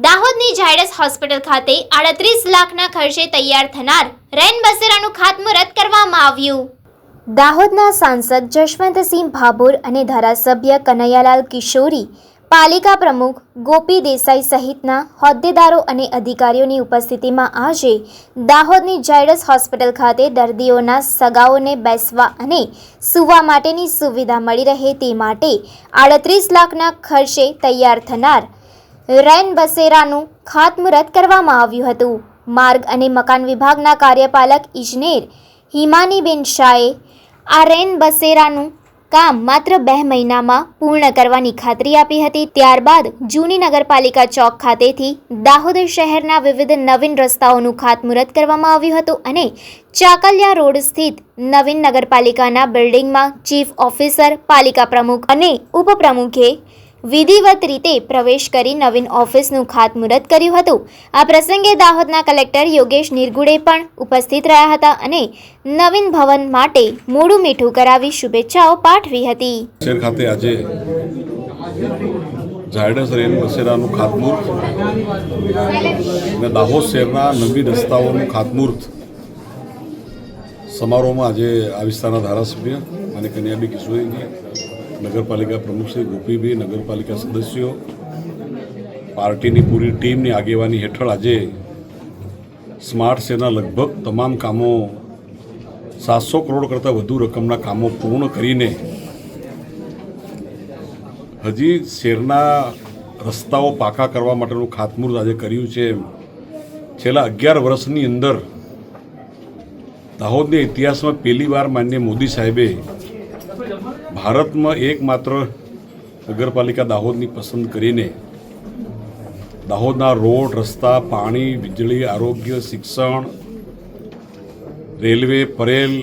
દાહોદની Zydus hospital ખાતે 38 લાખના ખર્ચે તૈયાર થનાર રેન બસેરાનું ખાતમુહૂર્ત કરવામાં આવ્યું। દાહોદના સાંસદ જશવંતસિંહ ભાભોર અને ધારાસભ્ય કનૈયાલાલ કિશોરી, પાલિકા પ્રમુખ ગોપી દેસાઈ સહિતના હોદ્દેદારો અને અધિકારીઓની ઉપસ્થિતિમાં આજે દાહોદની ઝાયડસ હોસ્પિટલ ખાતે દર્દીઓના સગાઓને બેસવા અને સૂવા માટેની સુવિધા મળી રહે તે માટે 38 લાખના ખર્ચે તૈયાર થનાર રેન બસેરાનું ખાતમુહૂર્ત કરવામાં આવ્યું હતું। માર્ગ અને મકાન વિભાગના કાર્યપાલક ઇજનેર હિમાનીબેન શાહે આ રેન બસેરાનું કામ માત્ર 2 મહિનામાં પૂર્ણ કરવાની ખાતરી આપી હતી। ત્યારબાદ જૂની નગરપાલિકા ચોક ખાતેથી દાહોદ શહેરના વિવિધ નવીન રસ્તાઓનું ખાતમુહૂર્ત કરવામાં આવ્યું હતું અને ચાકલિયા રોડ સ્થિત નવીન નગરપાલિકાના બિલ્ડિંગમાં ચીફ ઓફિસર, પાલિકા પ્રમુખ અને ઉપપ્રમુખે વિધિવત રીતે પ્રવેશ કરી નવીન ઓફિસનું ખાતમુહૂર્ત કર્યું હતું। આ પ્રસંગે દાહોદના કલેક્ટર યોગેશ નિરગુડે પણ ઉપસ્થિત રહ્યા હતા અને નવીન ભવન માટે મોઢું મીઠું કરાવી શુભેચ્છાઓ પાઠવી હતી। શહેર ખાતે આજે ઝાયડસ રેન બસેરાનું ખાતમુહૂર્ત અને દાહોદ શહેરના નવીન રસ્તાઓનું ખાતમુહૂર્ત સમારોહમાં આજે આ વિસ્તારના ધારાસભ્ય અને કનૈયાબેન કિશોરીજી, નગરપાલિકા પ્રમુખ શ્રી ગોપીભાઈ, નગરપાલિકા સદસ્યો, પાર્ટીની પૂરી ટીમની આગેવાની હેઠળ આજે સ્માર્ટ શહેરના લગભગ તમામ કામો 700 કરોડ કરતાં વધુ રકમના કામો પૂર્ણ કરીને હજી શહેરના રસ્તાઓ પાકા કરવા માટેનું ખાતમુહૂર્ત આજે કર્યું છે। છેલ્લા 11 વર્ષની અંદર દાહોદના ઇતિહાસમાં પહેલીવાર માનનીય મોદી સાહેબે ભારતમાં એકમાત્ર નગરપાલિકા દાહોદની પસંદ કરીને દાહોદના રોડ, રસ્તા, પાણી, વીજળી, આરોગ્ય, શિક્ષણ, રેલવે, પરેલ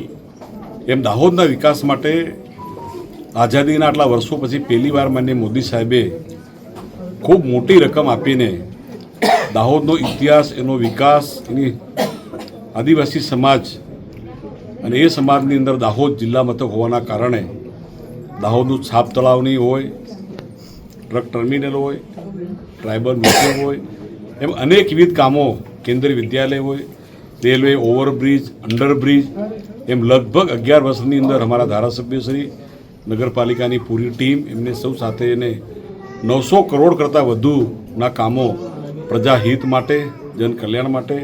એમ દાહોદના વિકાસ માટે આઝાદીના આટલા વર્ષો પછી પહેલીવાર માનનીય મોદી સાહેબે ખૂબ મોટી રકમ આપીને દાહોદનો ઇતિહાસ, એનો વિકાસ, એની આદિવાસી સમાજ અને એ સમાજની અંદર દાહોદ જિલ્લા મથક હોવાના કારણે દાહોદનું છાપ તળાવની હોય, ટ્રક ટર્મિનલ હોય, ટ્રાઇબલ મ્યુઝિયમ હોય, એમ અનેકવિધ કામો, કેન્દ્રીય વિદ્યાલય હોય, રેલવે, ઓવરબ્રિજ, અંડરબ્રિજ એમ લગભગ 11 વર્ષની અંદર અમારા ધારાસભ્યશ્રી, નગરપાલિકાની પૂરી ટીમ એમને સૌ સાથે એને 900 કરોડ કરતાં વધુના કામો પ્રજાહિત માટે, જનકલ્યાણ માટે,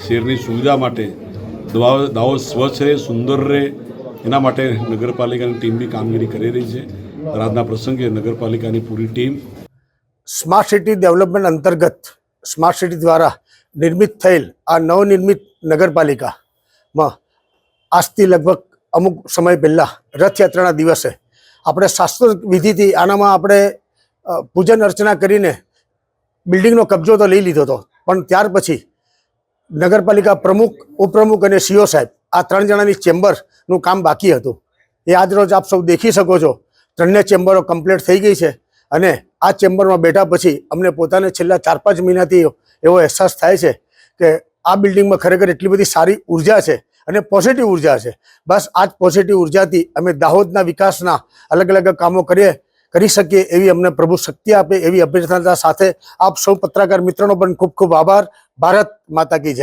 શહેરની સુવિધા માટે, દાહોદ સ્વચ્છ રહે, સુંદર રહે એના માટે નગરપાલિકાની ટીમ બી કામગીરી કરી રહી છે। આજના પ્રસંગે નગરપાલિકાની પૂરી ટીમ સ્માર્ટ સિટી ડેવલપમેન્ટ અંતર્ગત સ્માર્ટ સિટી દ્વારા નિર્મિત થયેલ આ નવનિર્મિત નગરપાલિકામાં આજથી લગભગ અમુક સમય પહેલાં રથયાત્રાના દિવસે આપણે શાસ્ત્ર વિધિથી આનામાં આપણે પૂજન અર્ચના કરીને બિલ્ડિંગનો કબજો તો લઈ લીધો હતો, પણ ત્યાર પછી નગરપાલિકા પ્રમુખ, ઉપપ્રમુખ અને સીઓ સાહેબ આ 3 જણાની ચેમ્બરનું કામ બાકી હતું। એ આજરોજ આપ સૌ દેખી શકો છો, 3 ચેમ્બરો કમ્પ્લીટ થઈ ગઈ છે અને આ ચેમ્બરમાં બેઠા પછી અમને પોતાને છેલ્લા 4-5 મહિનાથી એવો અહેસાસ થાય છે કે આ બિલ્ડિંગમાં ખરેખર એટલી બધી સારી ઉર્જા છે અને પોઝિટિવ ઉર્જા છે। બસ આ જ પોઝિટિવ ઉર્જાથી અમે દાહોદના વિકાસના અલગ અલગ કામો કરી શકીએ એવી અમને પ્રભુ શક્તિ આપે એવી અભ્યર્થના સાથે આપ સૌ પત્રકાર મિત્રોનો પણ ખૂબ ખૂબ આભાર। ભારત માતા કી જય।